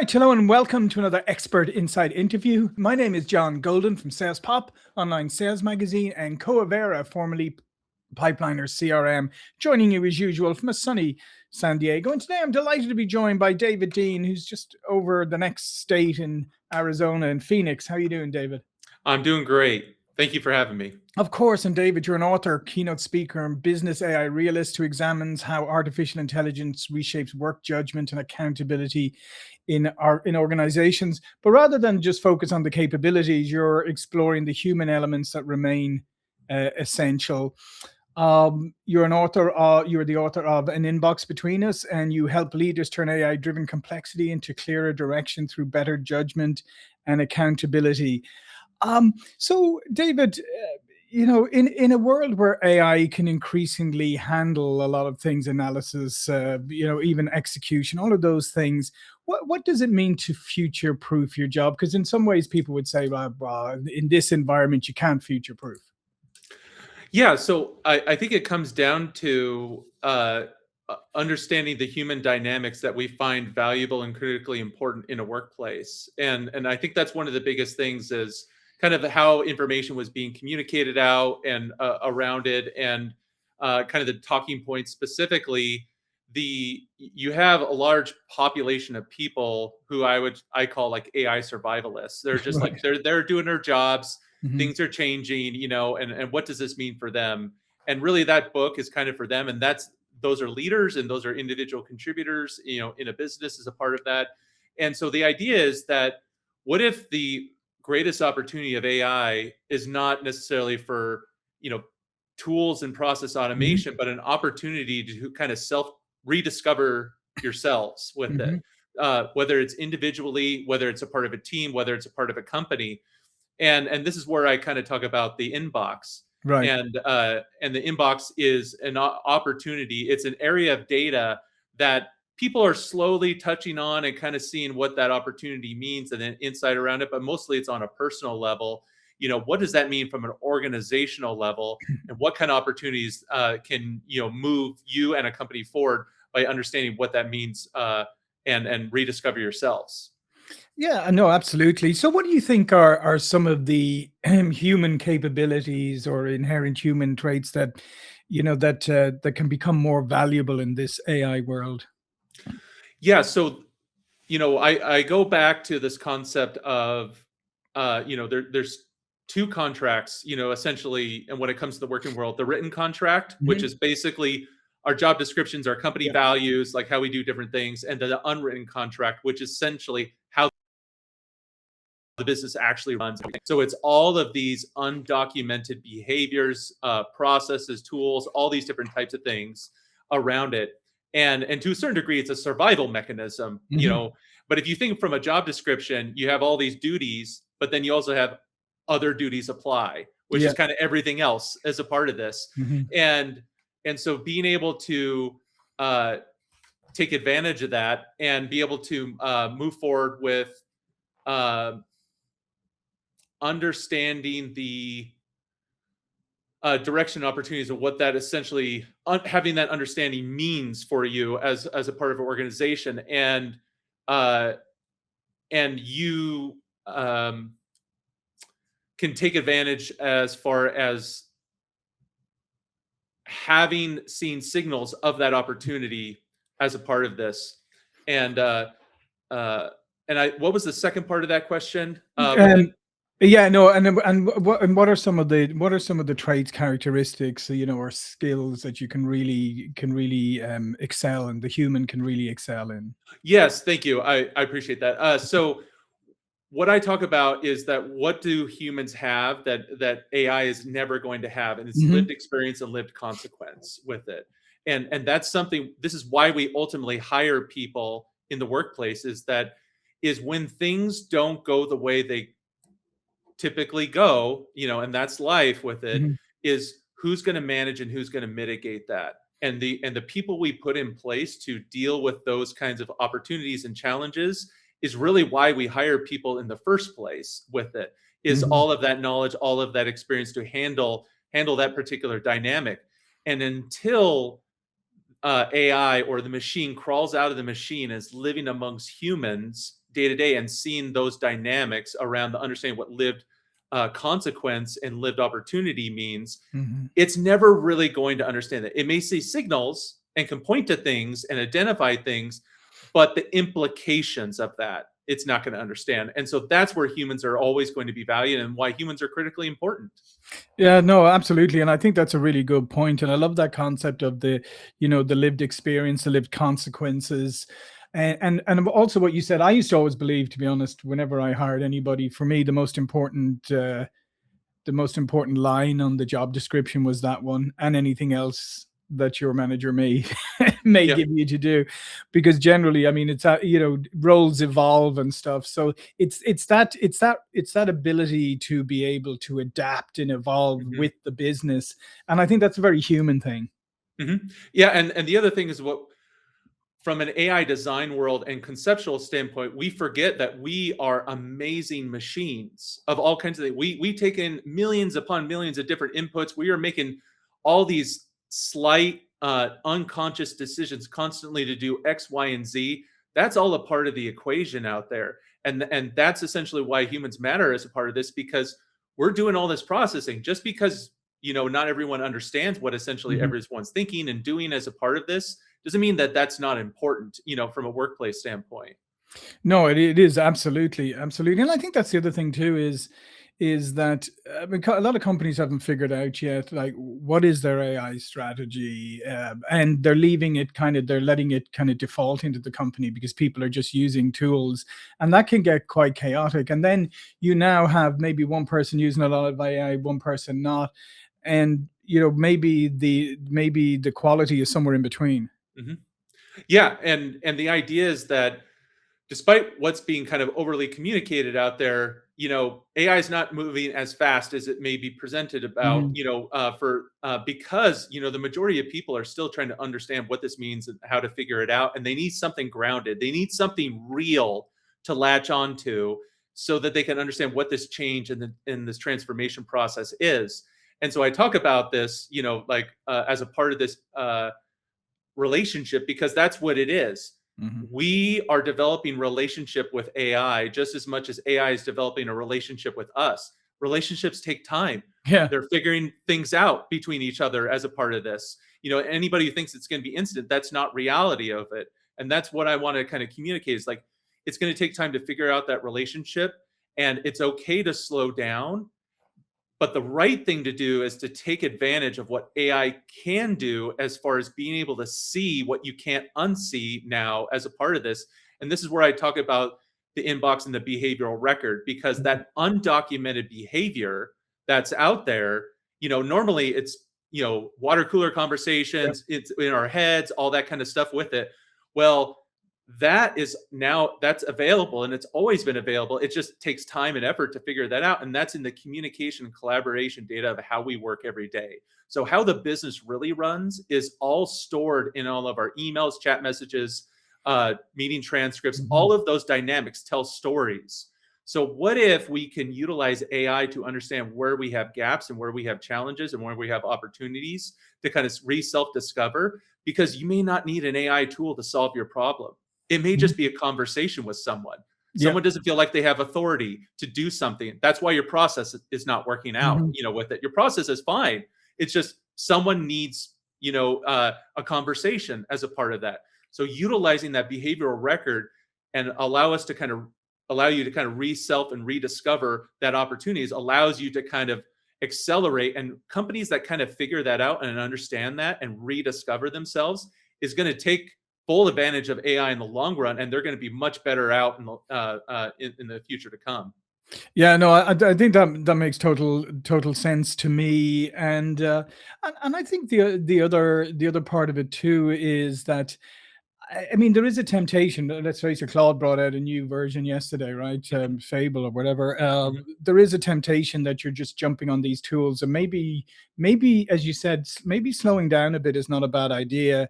right, hello and welcome to another Expert Insight interview. My name is John Golden from SalesPOP, online sales magazine, and Coavera, formerly Pipeliner CRM, joining you as usual from a sunny San Diego. And today I'm delighted to be joined by David Dean, who's just over the next state in Arizona in Phoenix. How are you doing, David? I'm doing great. Thank you for having me. Of course, and David, you're an author, keynote speaker, and business AI realist who examines how artificial intelligence reshapes work judgment and accountability in organizations. But rather than just focus on the capabilities, you're exploring the human elements that remain essential. You're an author. You're the author of An Inbox Between Us, and you help leaders turn AI-driven complexity into clearer direction through better judgment and accountability. So, David, in a world where AI can increasingly handle a lot of things, analysis, even execution, all of those things, what does it mean to future-proof your job? Because in some ways, people would say, well, in this environment, you can't future-proof. Yeah, so I think it comes down to understanding the human dynamics that we find valuable and critically important in a workplace. And I think that's one of the biggest things is kind of how information was being communicated out and around it, and kind of the talking points specifically. You have a large population of people who I call like AI survivalists. They're just like Right. they're doing their jobs. Mhm. Things are changing, and what does this mean for them? And really, that book is kind of for them. And those are leaders and those are individual contributors, in a business is a part of that. And so the idea is that what if the greatest opportunity of AI is not necessarily for, tools and process Mhm. automation, but an opportunity to kind of self rediscover yourselves with it, Mhm. whether it's individually, whether it's a part of a team, whether it's a part of a company. And this is where I kind of talk about the inbox. Right. And the inbox is an opportunity. It's an area of data that people are slowly touching on and kind of seeing what that opportunity means and then insight around it. But mostly it's on a personal level. What does that mean from an organizational level, and what kind of opportunities can move you and a company forward by understanding what that means, and rediscover yourselves. Yeah, no, absolutely. So, what do you think are some of the human capabilities or inherent human traits that that can become more valuable in this AI world? Yeah, so I go back to this concept of, there's two contracts, essentially, and when it comes to the working world, the written contract, which Mhm. is basically our job descriptions, our company Yeah. values, like how we do different things, and the unwritten contract, which is essentially how the business actually runs. So it's all of these undocumented behaviors, processes, tools, all these different types of things around it. And to a certain degree, it's a survival mechanism, Mhm. But if you think from a job description, you have all these duties, but then you also have other duties apply, which Yeah. is kind of everything else as a part of this. Mhm. And and so being able to uh, take advantage of that and be able to move forward with uh, understanding the direction and opportunities and what that essentially having that understanding means for you as a part of an organization, uh, and you can take advantage as far as having seen signals of that opportunity as a part of this. And uh, uh, and I what was the second part of that question? Um, yeah, no, and what are some of the traits, characteristics, or skills that you can really excel in, the human can really excel in? Yes, thank you. I appreciate that. So what I talk about is that what do humans have that AI is never going to have, and it's lived Mhm. experience and lived consequence with it. And that's something. This is why we ultimately hire people in the workplace. Is when things don't go the way they typically go, and that's life with it, Mhm. is who's going to manage and who's going to mitigate that. And the people we put in place to deal with those kinds of opportunities and challenges is really why we hire people in the first place with it, is Mhm. all of that knowledge, all of that experience to handle that particular dynamic. And until AI or the machine crawls out of the machine as living amongst humans, day to day and seeing those dynamics around the understanding what lived consequence and lived opportunity means, Mhm. it's never really going to understand that. It may see signals and can point to things and identify things, but the implications of that, it's not going to understand. And so that's where humans are always going to be valued and why humans are critically important. Yeah, no, absolutely. And I think that's a really good point. And I love that concept of the lived experience, the lived consequences. And also what you said, I used to always believe, to be honest, whenever I hired anybody, for me, the most important line on the job description was that one, and anything else that your manager may may Yeah. give you to do, because generally, I mean, roles evolve and stuff. So it's that ability to be able to adapt and evolve Hmm. with the business, and I think that's a very human thing. Hmm. Yeah. And the other thing is what, from an AI design world and conceptual standpoint, we forget that we are amazing machines of all kinds of things. We take in millions upon millions of different inputs. We are making all these slight, unconscious decisions constantly to do X, Y, and Z. That's all a part of the equation out there, and that's essentially why humans matter as a part of this, because we're doing all this processing. Just because not everyone understands what essentially Mhm. everyone's thinking and doing as a part of this doesn't mean that that's not important, from a workplace standpoint. No, it is absolutely, absolutely, and I think that's the other thing too is that I mean, a lot of companies haven't figured out yet, like what is their AI strategy, and they're letting it kind of default into the company because people are just using tools, and that can get quite chaotic. And then you now have maybe one person using a lot of AI, one person not, and maybe the quality is somewhere in between. Hmm. Yeah, and the idea is that despite what's being kind of overly communicated out there, AI is not moving as fast as it may be presented about, Mhm. for because the majority of people are still trying to understand what this means and how to figure it out, and they need something grounded. They need something real to latch onto, so that they can understand what this change and this transformation process is. And so I talk about this, like as a part of this relationship, because that's what it is. Mhm. We are developing relationship with AI just as much as AI is developing a relationship with us. Relationships take time. Yeah. They're figuring things out between each other as a part of this. Anybody who thinks it's going to be instant, that's not reality of it. And that's what I want to kind of communicate is like, it's going to take time to figure out that relationship, and it's okay to slow down, but the right thing to do is to take advantage of what AI can do as far as being able to see what you can't unsee now as a part of this. And this is where I talk about the inbox and the behavioral record, because Mhm. that undocumented behavior that's out there, normally it's, water cooler Yeah. conversations, it's in our heads, all that kind of stuff with it. Well, that's available, and it's always been available. It just takes time and effort to figure that out, and that's in the communication and collaboration data of how we work every day. So how the business really runs is all stored in all of our emails, chat messages, meeting transcripts. Mhm. All of those dynamics tell stories. So what if we can utilize AI to understand where we have gaps and where we have challenges and where we have opportunities to kind of self discover, because you may not need an AI tool to solve your problem. It may Mhm. just be a conversation with someone. Yeah. Someone doesn't feel like they have authority to do something. That's why your process is not working out, Mhm. with it. Your process is fine. It's just someone needs, a conversation as a part of that. So utilizing that behavioral record and allow you to kind of re-self and rediscover that opportunities allows you to kind of accelerate. And companies that kind of figure that out and understand that and rediscover themselves is going to take full advantage of AI in the long run, and they're going to be much better out in the future to come. Yeah, no, I think that makes total sense to me, and I think the other part of it too is that I mean, there is a temptation. Let's face it, Claude brought out a new version yesterday, right? Mhm, Fable or whatever. mhm, There is a temptation that you're just jumping on these tools, and maybe, as you said, maybe slowing down a bit is not a bad idea,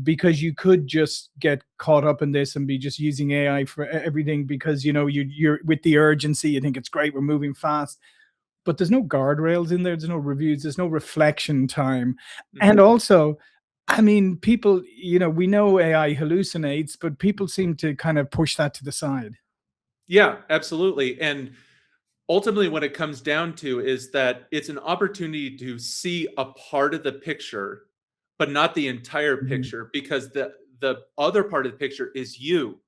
because you could just get caught up in this and be just using AI for everything because you're with the urgency. You think it's great, we're moving fast, but there's no guardrails in there. There's no reviews. There's no reflection time, and mhm, also, I mean, people, we know AI hallucinates, but people seem to kind of push that to the side. Yeah, absolutely. And ultimately, what it comes down to is that it's an opportunity to see a part of the picture, but not the entire Mhm. picture, because the other part of the picture is you.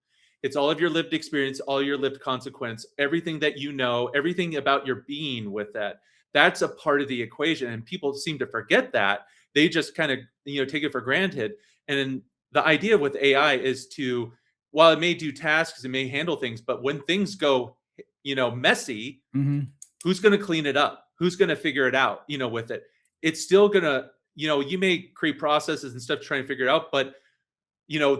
It's all of your lived experience, all your lived consequence, everything that you know, everything about your being with that. That's a part of the equation, and people seem to forget that. They just kind of take it for granted. And the idea with AI is to, while it may do tasks, it may handle things, but when things go messy, Mhm. who's going to clean it up? Who's going to figure it out, with it? It's still going to, you may create processes and stuff to try and figure it out, but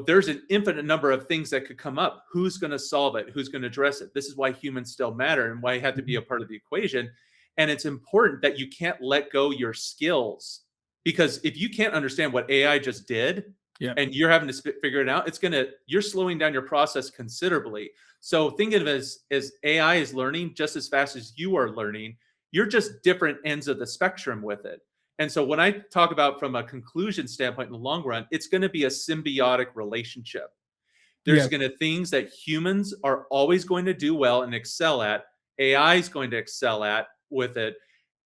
there's an infinite number of things that could come up. Who's going to solve it? Who's going to address it? This is why humans still matter and why it had to be Mhm. a part of the equation. And it's important that you can't let go your skills, because if you can't understand what AI just did Yeah. and you're having to figure it out, you're slowing down your process considerably. So think of it as AI is learning just as fast as you are learning. You're just different ends of the spectrum with it. And so when I talk about from a conclusion standpoint in the long run, it's going to be a symbiotic relationship. There's Yeah. going to things that humans are always going to do well and excel at. AI is going to excel at with it,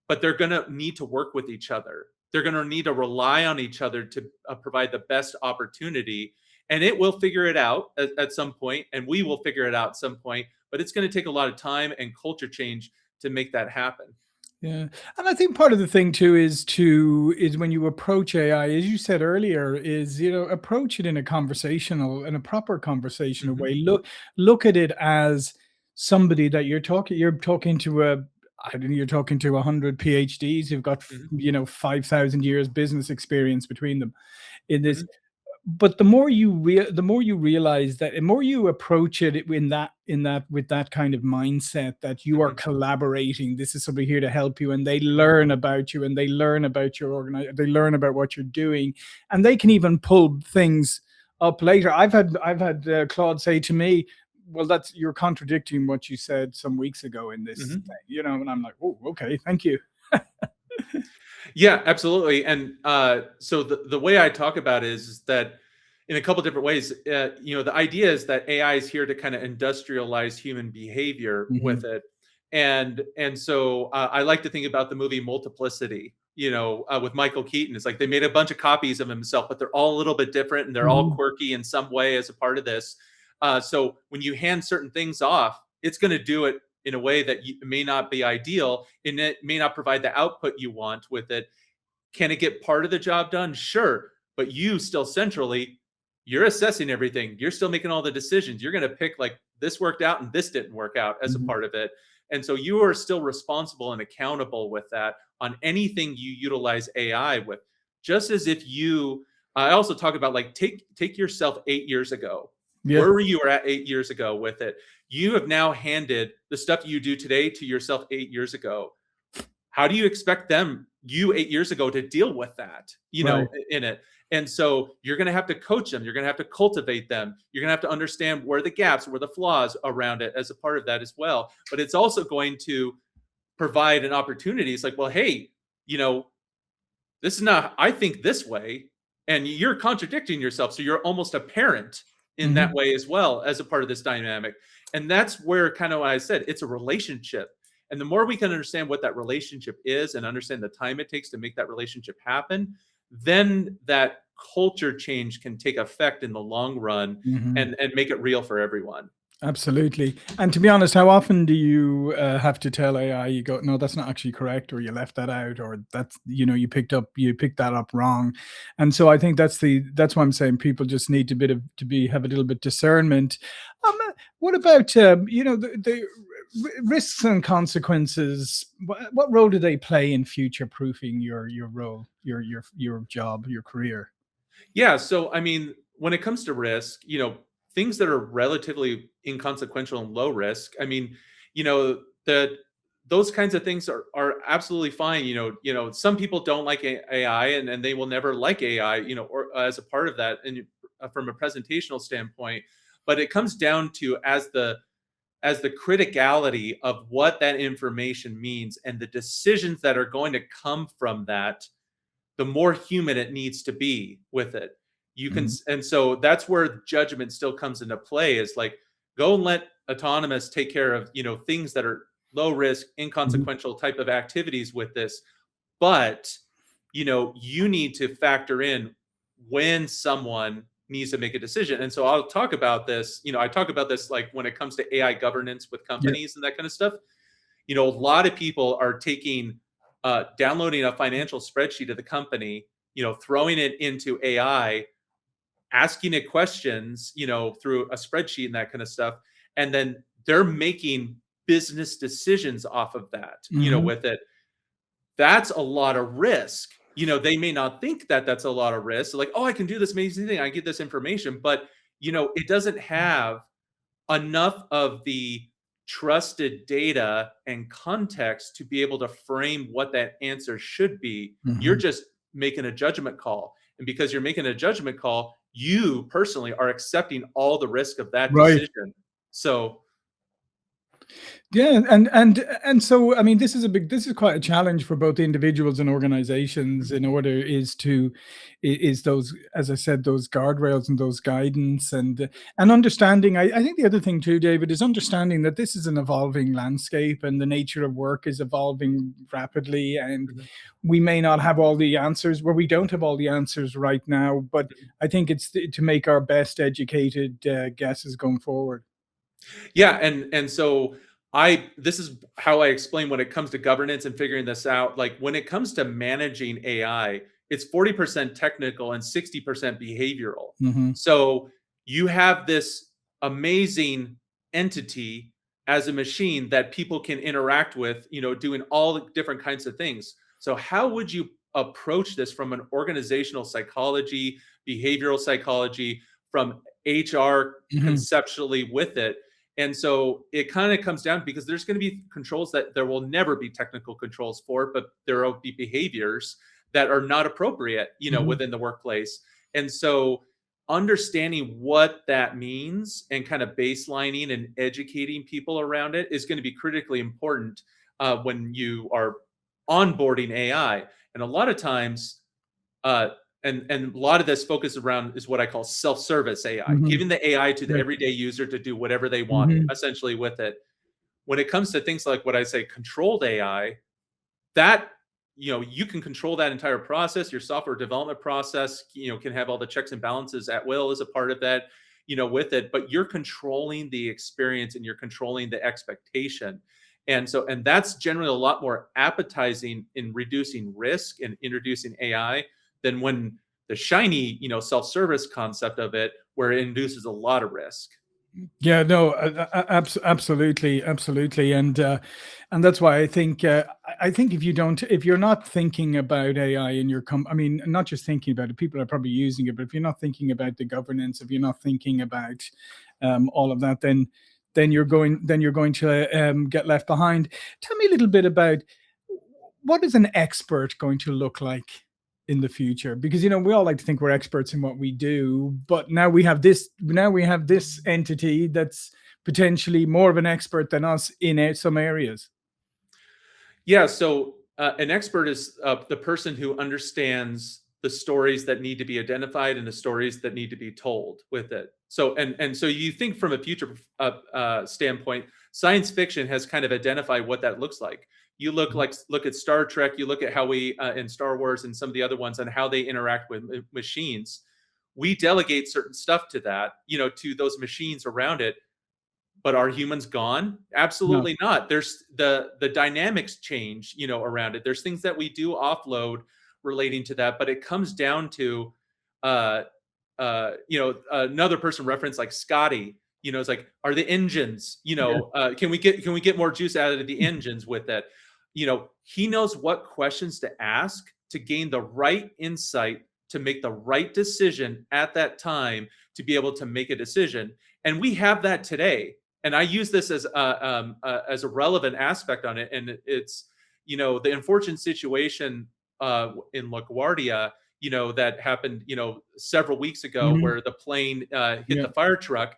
but they're going to need to work with each other. They're going to need to rely on each other to provide the best opportunity. And it will figure it out at some point, and we will figure it out at some point. But it's going to take a lot of time and culture change to make that happen. Yeah. And I think part of the thing too is when you approach AI, as you said earlier, is approach it in a proper conversational Hmm. way. Look at it as somebody that you're talking to I don't know, you're talking to 100 PhDs who've got Hmm. 5,000 years business experience between them in this. Hmm. But the more you realize that, the more you approach it in that with that kind of mindset that you are Hmm. collaborating. This is somebody here to help you, and they Hmm. learn about you, and they learn about they learn about what you're doing, and they can even pull things up later. I've had Claude say to me, well, that's you're contradicting what you said some weeks ago in this Hmm. thing, and I'm like, oh, okay, thank you. Yeah, absolutely. And so the way I talk about it is that in a couple different ways, the idea is that AI is here to kind of industrialize human behavior with Mhm. it. And so I like to think about the movie Multiplicity, with Michael Keaton. It's like they made a bunch of copies of himself, but they're all a little bit different and they're all Mhm. quirky in some way as a part of this. So when you hand certain things off, it's going to do it in a way that may not be ideal, and it may not provide the output you want with it. Can it get part of the job done? Sure. But you still centrally, you're assessing everything. You're still making all the decisions. You're going to pick like this worked out and this didn't work out as a Mhm. part of it. And so you are still responsible and accountable with that on anything you utilize AI with. Just as if I also talk about like take yourself 8 years ago. Yeah. Where were you at 8 years ago with it? You have now handed the stuff you do today to yourself 8 years ago. How do you expect you 8 years ago, to deal with that, Right. in it? And so you're going to have to coach them. You're going to have to cultivate them. You're going to have to understand where the gaps, where the flaws around it as a part of that as well. But it's also going to provide an opportunity. It's like, well, hey, you know, this is not, I think this way, and you're contradicting yourself. So you're almost a parent in that Mhm. way as well as a part of this dynamic. And that's where kind of what I said, it's a relationship. And the more we can understand what that relationship is and understand the time it takes to make that relationship happen, then that culture change can take effect in the long run Mhm. and make it real for everyone. Absolutely. And to be honest, how often do you have to tell AI, you go, no, that's not actually correct, or you left that out, or that's, you picked that up wrong. And so I think that's why I'm saying people just need to bit of to be have a little bit discernment. What about the risks and consequences? What role do they play in future proofing your role, your job, your career? Yeah. So, I mean, when it comes to risk, things that are relatively inconsequential and low risk, I mean, that those kinds of things are absolutely fine. Some people don't like AI, and they will never like AI, or as a part of that, and from a presentational standpoint. But it comes down to as the criticality of what that information means and the decisions that are going to come from that. the more human it needs to be with it. You can, Mhm. and so that's where judgment still comes into play, is like, go and let autonomous take care of, things that are low risk, Mhm. inconsequential type of activities with this. But, you need to factor in when someone needs to make a decision. And so I'll talk about this, I talk about this like when it comes to AI governance with Yeah. companies and that kind of stuff. A lot of people are downloading a financial spreadsheet of the company, throwing it into AI, asking it questions, through a spreadsheet and that kind of stuff. And then they're making business decisions off of that, Mhm. with it. That's a lot of risk. They may not think that that's a lot of risk. Like, oh, I can do this amazing thing. I get this information, but it doesn't have enough of the trusted data and context to be able to frame what that answer should be. You're Mhm. just making a judgment call. And because you're making a judgment call, you personally are accepting all the risk of that Right. decision. So, Yeah, and so I mean, this is quite a challenge for both individuals and organizations. In order is those, as I said, those guardrails and those guidance and understanding. I think the other thing too, David, is understanding that this is an evolving landscape and the nature of work is evolving rapidly, and mhm, we may not have all the answers, where we don't have all the answers right now. But mhm. I think it's to make our best educated guesses going forward. Yeah, and so this is how I explain when it comes to governance and figuring this out. Like, when it comes to managing AI, it's 40% technical and 60% behavioral. Hmm. So you have this amazing entity as a machine that people can interact with, doing all the different kinds of things. So how would you approach this from an organizational psychology, behavioral psychology, from HR Hmm. conceptually with it? And so it kind of comes down, because there's going to be controls that there will never be technical controls for, but there will be behaviors that are not appropriate, Hmm. within the workplace. And so understanding what that means and kind of baselining and educating people around it is going to be critically important, when you are onboarding AI. And a lot of times, uh, and a lot of this focus around is what I call self-service AI, Hmm. giving the AI to the Right. everyday user to do whatever they want, Mhm. essentially, with it. When it comes to things like what I say, controlled AI, that, you can control that entire process. Your software development process, can have all the checks and balances at will as a part of that, with it. But you're controlling the experience and you're controlling the expectation. And that's generally a lot more appetizing in reducing risk and introducing AI than when the shiny, self-service concept of it, where it induces a lot of risk. Yeah, no, absolutely, absolutely, and that's why I think if you're not thinking about AI in your I mean, not just thinking about it, people are probably using it, but if you're not thinking about the governance, if you're not thinking about all of that, then you're going to get left behind. Tell me a little bit about what is an expert going to look like in the future, because we all like to think we're experts in what we do, but now we have this entity that's potentially more of an expert than us in some areas. Yeah, so an expert is the person who understands the stories that need to be identified and the stories that need to be told with it. So, and so you think from a future standpoint, science fiction has kind of identified what that looks like. You look at Star Trek, you look at how we in Star Wars and some of the other ones, and how they interact with machines. We delegate certain stuff to that, to those machines around it. But are humans gone? No. Absolutely not. There's the dynamics change, around it. There's things that we do offload relating to that, but it comes down to, uh, another person referenced like Scotty. It's like, are the engines? Yeah. Can we get more juice out of the engines with it? He knows what questions to ask to gain the right insight to make the right decision at that time, to be able to make a decision. And we have that today, and I use this as a relevant aspect on it. And it's, the unfortunate situation in LaGuardia, that happened, several weeks ago, Mhm. where the plane hit Yeah. the fire truck.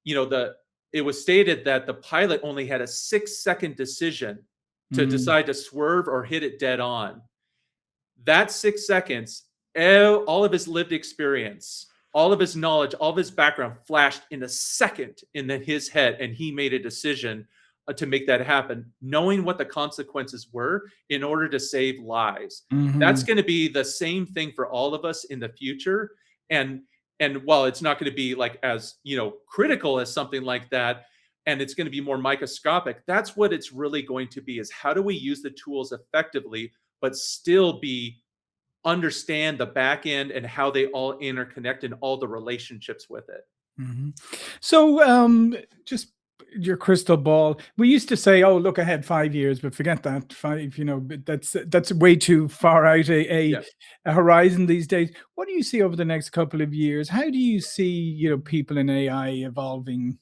The It was stated that the pilot only had a 6-second decision to Mhm. decide to swerve or hit it dead on. That 6 seconds, all of his lived experience, all of his knowledge, all of his background flashed in a second in his head, and he made a decision to make that happen, knowing what the consequences were in order to save lives. That's Hmm. going to be the same thing for all of us in the future. And while it's not going to be like as critical as something like that, and it's going to be more microscopic, that's what it's really going to be: is how do we use the tools effectively but still be understand the back end and how they all interconnect and all the relationships with it. Hmm. So, just your crystal ball. We used to say, "Oh, look ahead 5 years," but forget that. Five, but that's way too far out Yeah. a horizon these days. What do you see over the next couple of years? How do you see, people in AI evolving?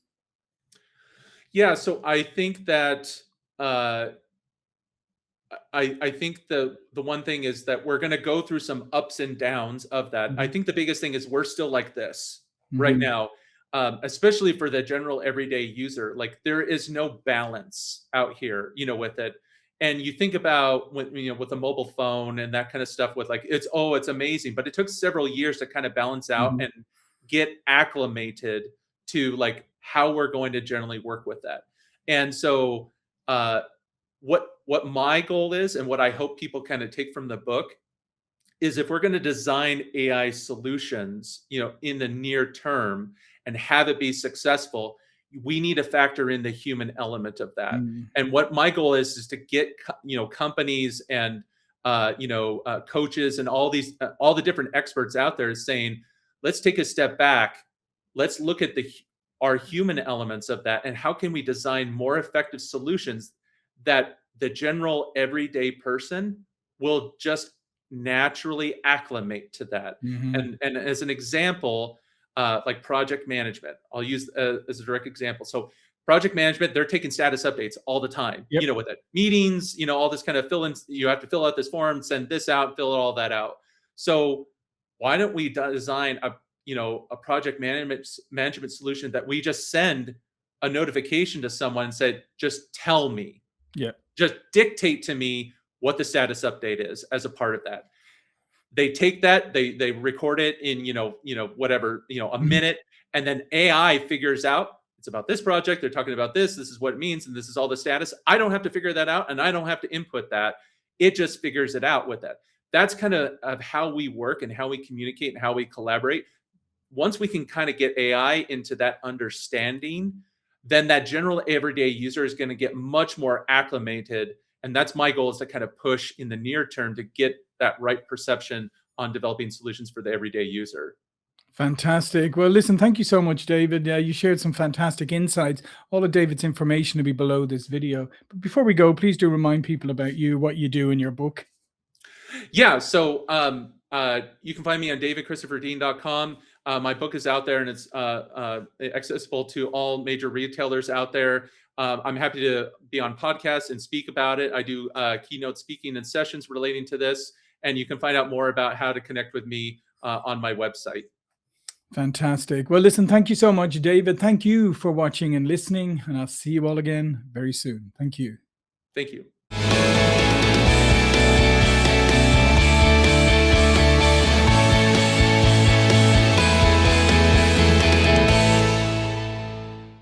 Yeah. So I think that uh, I think the one thing is that we're going to go through some ups and downs of that. I Mhm, think the biggest thing is we're still like this right mhm, now, especially for the general everyday user. Like there is no balance out here, with it. And you think about when with a mobile phone and that kind of stuff with like it's amazing, but it took several years to kind of balance out mhm, and get acclimated to like how we're going to generally work with that. And so uh what my goal is and what I hope people kind of take from the book is if we're going to design AI solutions, in the near term and have it be successful, we need to factor in the human element of that. mhm, And what my goal is to get companies and coaches and all the different experts out there saying, let's take a step back, let's look at our human elements of that, and how can we design more effective solutions that the general everyday person will just naturally acclimate to that. mhm. And as an example, like project management, I'll use as a direct example. So project management, they're taking status updates all the time. Yep. With it, meetings, all this kind of fill in. You have to fill out this form, send this out, fill all that out. So why don't we design a project management solution that we just send a notification to someone and say, just tell me, Yeah. just dictate to me what the status update is as a part of that. They take that, they record it in, whatever, a Mhm. minute, and then AI figures out it's about this project, they're talking about this is what it means, and this is all the status. I don't have to figure that out, and I don't have to input that. It just figures it out with that. That's kind of how we work and how we communicate and how we collaborate. Once we can kind of get AI into that understanding, then that general everyday user is going to get much more acclimated. And that's my goal, is to kind of push in the near term to get that right perception on developing solutions for the everyday user. Fantastic. Well, listen, thank you so much, David. You shared some fantastic insights. All of David's information will be below this video. But before we go, please do remind people about you, what you do in your book. Yeah. So you can find me on davidchristopherdean.com. My book is out there and it's accessible to all major retailers out there. I'm happy to be on podcasts and speak about it. I do keynote speaking and sessions relating to this. And you can find out more about how to connect with me on my website. Fantastic. Well, listen, thank you so much, David. Thank you for watching and listening, and I'll see you all again very soon. Thank you. Thank you.